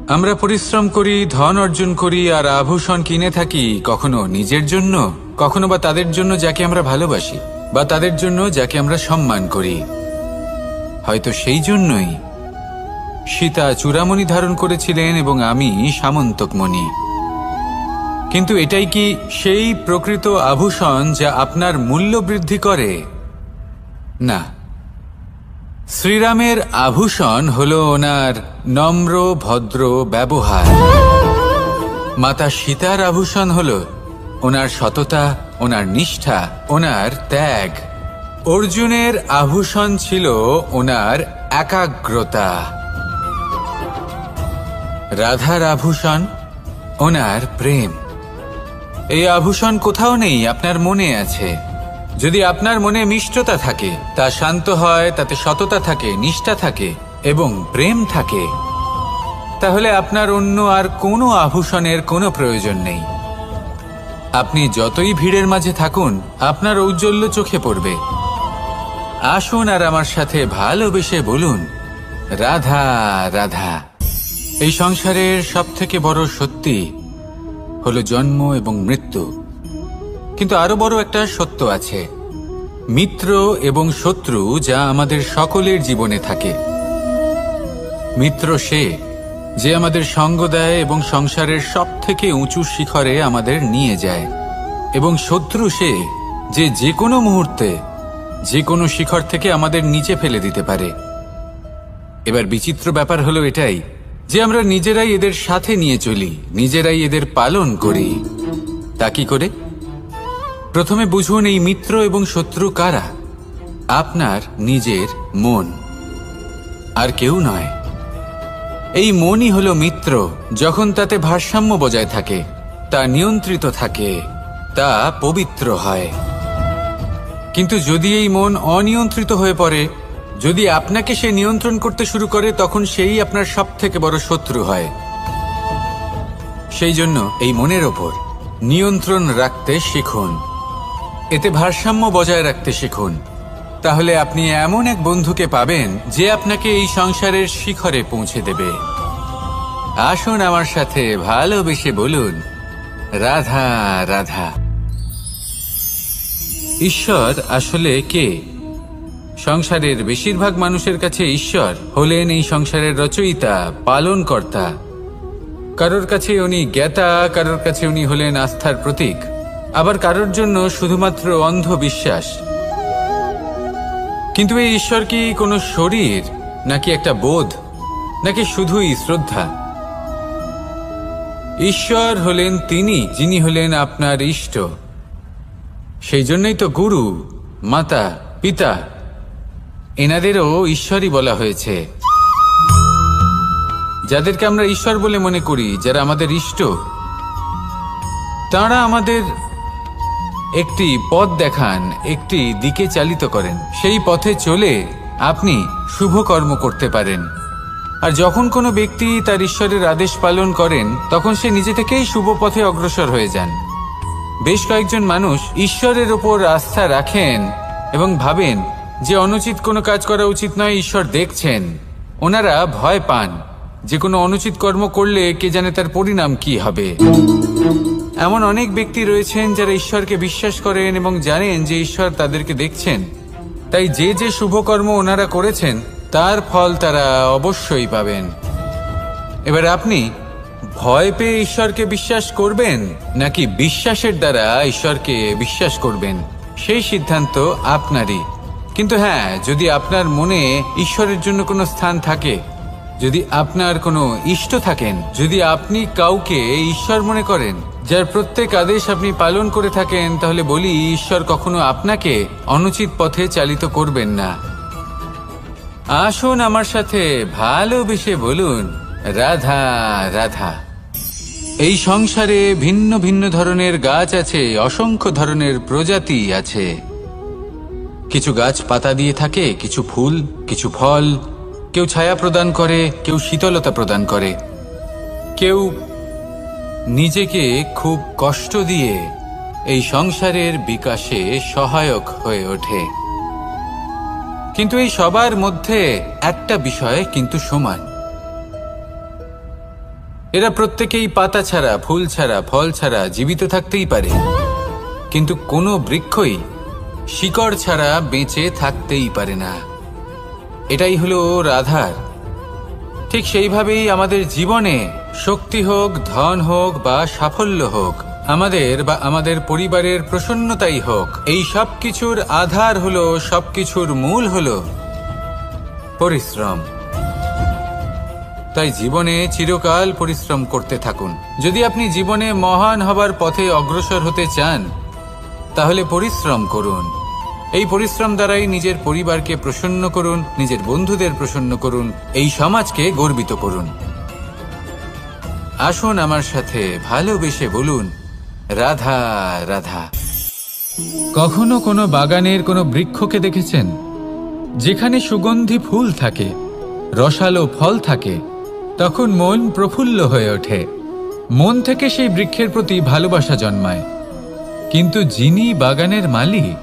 আমরা পরিশ্রম করি, ধন অর্জন করি আর আভূষণ কিনে থাকি, কখনো নিজের জন্য, কখনো বা তাদের জন্য যাকে আমরা ভালোবাসি, বা তাদের জন্য যাকে আমরা সম্মান করি। হয়তো সেই জন্যই সীতা চূড়ামণি ধারণ করেছিলেন এবং আমি সামন্তকমণি। কিন্তু এটাই কি সেই প্রকৃত আভূষণ যা আপনার মূল্য বৃদ্ধি করে? না। শ্রীরামের আভূষণ হলো ওনার নম্র ভদ্র ব্যবহার। মাতা সীতার আভূষণ হলো ওনার সততা, ওনার নিষ্ঠা, ওনার ত্যাগ। অর্জুনের আভূষণ ছিল ওনার একাগ্রতা। রাধার আভূষণ ওনার প্রেম। এই আভূষণ কোথাও নেই, আপনার মনে আছে। যদি আপনার মনে মিষ্টতা থাকে, তা শান্ত হয়, তাতে সততা থাকে, নিষ্ঠা থাকে এবং প্রেম থাকে, তাহলে আপনার অন্য আর কোনো আভূষণের কোনো প্রয়োজন নেই। আপনি যতই ভিড়ের মাঝে থাকুন, আপনার ঔজ্জ্বল্য চোখে পড়বে। আসুন আর আমার সাথে ভালোবেসে বলুন, রাধা রাধা। এই সংসারের সবথেকে বড় সত্যি হলো জন্ম এবং মৃত্যু, কিন্তু আরো বড় একটা সত্য আছে, মিত্র এবং শত্রু, যা আমাদের সকলের জীবনে থাকে। মিত্র সে যে আমাদের সঙ্গ দেয় এবং সংসারের সবথেকে উঁচু শিখরে আমাদের নিয়ে যায়, এবং শত্রু সে যে যে কোনো মুহূর্তে যে কোনো শিখর থেকে আমাদের নিচে ফেলে দিতে পারে। এবার বিচিত্র ব্যাপার হলো এটাই যে আমরা নিজেরাই এদের সাথে নিয়ে চলি, নিজেরাই এদের পালন করি। তা কি করে? প্রথমে বুঝুন এই মিত্র এবং শত্রু কারা। আপনার নিজের মন, আর কেউ নয়। এই মনই হলো মিত্র যখন তাতে ভারসাম্য বজায় থাকে, তা নিয়ন্ত্রিত থাকে, তা পবিত্র হয়। কিন্তু যদি এই মন অনিয়ন্ত্রিত হয়ে পড়ে, যদি আপনাকে সে নিয়ন্ত্রণ করতে শুরু করে, তখন সেই আপনার সবথেকে বড় শত্রু হয়। সেই জন্য এই মনের ওপর নিয়ন্ত্রণ রাখতে শিখুন, এতে ভারসাম্য বজায় রাখতে শিখুন। তাহলে আপনি এমন এক বন্ধুকে পাবেন যে আপনাকে এই সংসারের শিখরে পৌঁছে দেবে। আসুন আমার সাথে ভালোবেসে বলুন, রাধা রাধা। ঈশ্বর আসলে কে? সংসারের বেশিরভাগ মানুষের কাছে ঈশ্বর হলেন এই সংসারের রচয়িতা, পালনকর্তা। কারোর কাছে উনি জ্ঞাতা, কারোর কাছে উনি হলেন আস্থার প্রতীক, আবার কারোর জন্য শুধুমাত্র অন্ধ বিশ্বাস। কিন্তু এই ঈশ্বর কি কোনো শরীর, নাকি একটা বোধ, নাকি শুধুই শ্রদ্ধা? ঈশ্বর হলেন তিনি যিনি হলেন আপনার ইষ্ট। সেই জন্যই তো গুরু, মাতা, পিতা এনাদেরও ঈশ্বরই বলা হয়েছে। যাদেরকে আমরা ঈশ্বর বলে মনে করি, যারা আমাদের ইষ্ট, তাঁরা আমাদের একটি পথ দেখান, একটি দিকে চালিত করেন। সেই পথে চলে আপনি শুভ কর্ম করতে পারেন। আর যখন কোনো ব্যক্তি তার ঈশ্বরের আদেশ পালন করেন, তখন সে নিজে থেকেই শুভ পথে অগ্রসর হয়ে যান। বেশ কয়েকজন মানুষ ঈশ্বরের ওপর আস্থা রাখেন এবং ভাবেন যে অনুচিত কোনো কাজ করা উচিত নয়, ঈশ্বর দেখছেন। ওনারা ভয় পান যে কোনো অনুচিত কর্ম করলে কে জানে তার পরিণাম কি হবে। এমন অনেক ব্যক্তি রয়েছেন যারা ঈশ্বরকে বিশ্বাস করেন এবং জানেন যে ঈশ্বর তাদেরকে দেখছেন, তাই যে যে শুভ কর্ম ওনারা করেছেন তার ফল তারা অবশ্যই পাবেন। এবার আপনি ভয় পেয়ে ঈশ্বরকে বিশ্বাস করবেন, নাকি বিশ্বাসের দ্বারা ঈশ্বরকে বিশ্বাস করবেন, সেই সিদ্ধান্ত আপনারই। কিন্তু হ্যাঁ, যদি আপনার মনে ঈশ্বরের জন্য কোনো স্থান থাকে, যদি আপনার কোনো ইষ্ট থাকেন, যদি আপনি কাউকে ঈশ্বর মনে করেন, যার প্রত্যেক আদেশ আপনি পালন করে থাকেন, তাহলে বলি, ঈশ্বর কখনো আপনাকে অনুচিত পথে চালিত করবেন না। আসুন আমার সাথে ভালোবেসে বলুন, রাধা রাধা। এই সংসারে ভিন্ন ভিন্ন ধরনের গাছ আছে, অসংখ্য ধরনের প্রজাতি আছে। কিছু গাছ পাতা দিয়ে থাকে, কিছু ফুল, কিছু ফল। কেউ ছায়া প্রদান করে, কেউ শীতলতা প্রদান করে, কেউ নিজেকে খুব কষ্ট দিয়ে এই সংসারের বিকাশে সহায়ক হয়ে ওঠে। কিন্তু এই সবার মধ্যে একটা বিষয় কিন্তু সমান, এরা প্রত্যেকেই পাতা ছাড়া, ফুল ছাড়া, ফল ছাড়া জীবিত থাকতেই পারে, কিন্তু কোনো বৃক্ষই শিকড় ছাড়া বেঁচে থাকতেই পারে না। এটাই হলো রাধার। ঠিক সেইভাবেই আমাদের জীবনে শক্তি হোক, ধন হোক বা সাফল্য হোক, আমাদের বা আমাদের পরিবারের প্রসন্নতাই হোক, এই সব কিছুর আধার হলো, সবকিছুর মূল হলো পরিশ্রম। তাই জীবনে চিরকাল পরিশ্রম করতে থাকুন। যদি আপনি জীবনে মহান হবার পথে অগ্রসর হতে চান, তাহলে পরিশ্রম করুন। এই পরিশ্রম দ্বারাই নিজের পরিবারকে প্রসন্ন করুন, নিজের বন্ধুদের প্রসন্ন করুন, এই সমাজকে গর্বিত করুন। আসুন আমার সাথে ভালোবেসে বলুন, রাধা রাধা। কখনো কোনো বাগানের কোনো বৃক্ষকে দেখেছেন? যেখানে সুগন্ধি ফুল থাকে, রসালো ফল থাকে, তখন মন প্রফুল্ল হয়ে ওঠে। মন থেকে সেই বৃক্ষের প্রতি ভালোবাসা জন্মায়। কিন্তু যিনি বাগানের মালিক,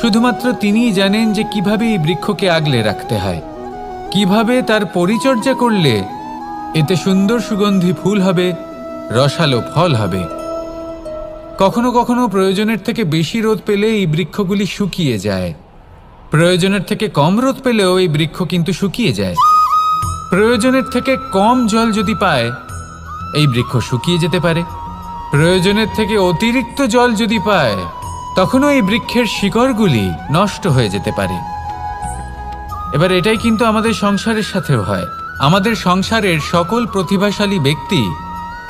শুধুমাত্র তিনিই জানেন যে কিভাবে এই বৃক্ষকে আগলে রাখতে হয়, কিভাবে তার পরিচর্যা করলে এতে সুন্দর সুগন্ধি ফুল হবে, রসালো ফল হবে। কখনো কখনো প্রয়োজনের থেকে বেশি রোদ পেলে এই বৃক্ষগুলি শুকিয়ে যায়। প্রয়োজনের থেকে কম রোদ পেলেও এই বৃক্ষ কিন্তু শুকিয়ে যায়। প্রয়োজনের থেকে কম জল যদি পায়, এই বৃক্ষ শুকিয়ে যেতে পারে। প্রয়োজনের থেকে অতিরিক্ত জল যদি পায়, তখনও এই বৃক্ষের শিকড়গুলি নষ্ট হয়ে যেতে পারে। এবার এটাই কিন্তু আমাদের সংসারের সাথেও হয়। আমাদের সংসারের সকল প্রতিভাশালী ব্যক্তি,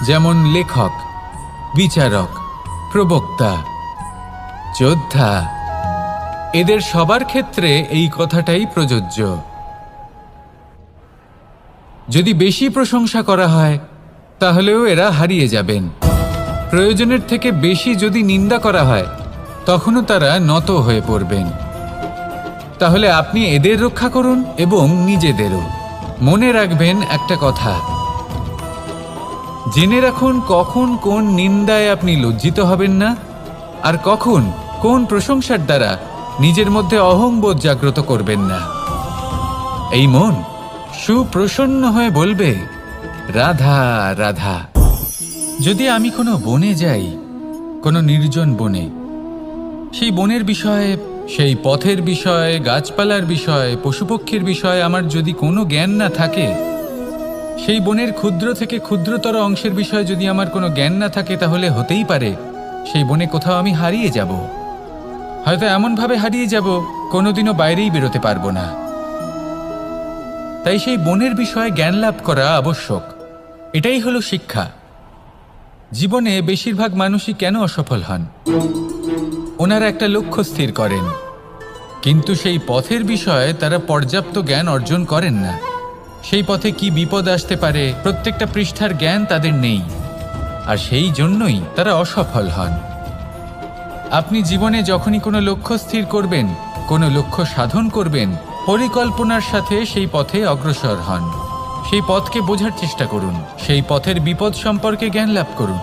যেমন লেখক, বিচারক, প্রবক্তা, যোদ্ধা, এদের সবার ক্ষেত্রে এই কথাটাই প্রযোজ্য। যদি বেশি প্রশংসা করা হয়, তাহলেও এরা হারিয়ে যাবেন। প্রয়োজনের থেকে বেশি যদি নিন্দা করা হয়, তখনও তারা নত হয়ে পড়বেন। তাহলে আপনি এদের রক্ষা করুন এবং নিজেদেরও। মনে রাখবেন একটা কথা, জেনে রাখুন কখন কোন নিন্দায় আপনি লজ্জিত হবেন না, আর কখন কোন প্রশংসার দ্বারা নিজের মধ্যে অহংবোধ জাগ্রত করবেন না। এই মন সুপ্রসন্ন হয়ে বলবে, রাধা রাধা। যদি আমি কোনো বনে যাই, কোনো নির্জন বনে, সেই বনের বিষয়ে, সেই পথের বিষয়ে, গাছপালার বিষয়ে, পশুপক্ষীর বিষয়ে আমার যদি কোনো জ্ঞান না থাকে, সেই বনের ক্ষুদ্র থেকে ক্ষুদ্রতর অংশের বিষয়ে যদি আমার কোনো জ্ঞান না থাকে, তাহলে হতেই পারে সেই বনে কোথাও আমি হারিয়ে যাব। হয়তো এমনভাবে হারিয়ে যাব, কোনোদিনও বাইরেই বেরোতে পারবো না। তাই সেই বনের বিষয়ে জ্ঞান লাভ করা আবশ্যক। এটাই হলো শিক্ষা। জীবনে বেশিরভাগ মানুষই কেন অসফল হন? ওনারা একটা লক্ষ্য স্থির করেন, কিন্তু সেই পথের বিষয়ে তারা পর্যাপ্ত জ্ঞান অর্জন করেন না। সেই পথে কি বিপদ আসতে পারে প্রত্যেকটা পৃষ্ঠার জ্ঞান তাদের নেই, আর সেই জন্যই তারা অসফল হন। আপনি জীবনে যখনই কোনো লক্ষ্য স্থির করবেন, কোনো লক্ষ্য সাধন করবেন, পরিকল্পনার সাথে সেই পথে অগ্রসর হন। সেই পথকে বোঝার চেষ্টা করুন, সেই পথের বিপদ সম্পর্কে জ্ঞান লাভ করুন,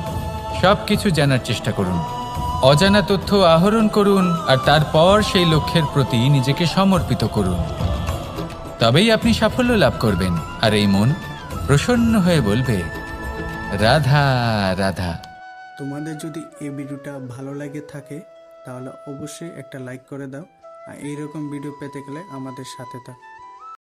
সব কিছু জানার চেষ্টা করুন, অজানা তথ্য আহরণ করুন, আর তারপর সেই লক্ষ্যের প্রতি নিজেকে সমর্পিত করুন। তবেই আপনি সাফল্য লাভ করবেন। আর এই মন প্রসন্ন হয়ে বলবে, রাধা রাধা। তোমাদের যদি এই ভিডিওটা ভালো লাগে থাকে, তাহলে অবশ্যই একটা লাইক করে দাও। আর এইরকম ভিডিও পেতে গেলে আমাদের সাথে থাকো।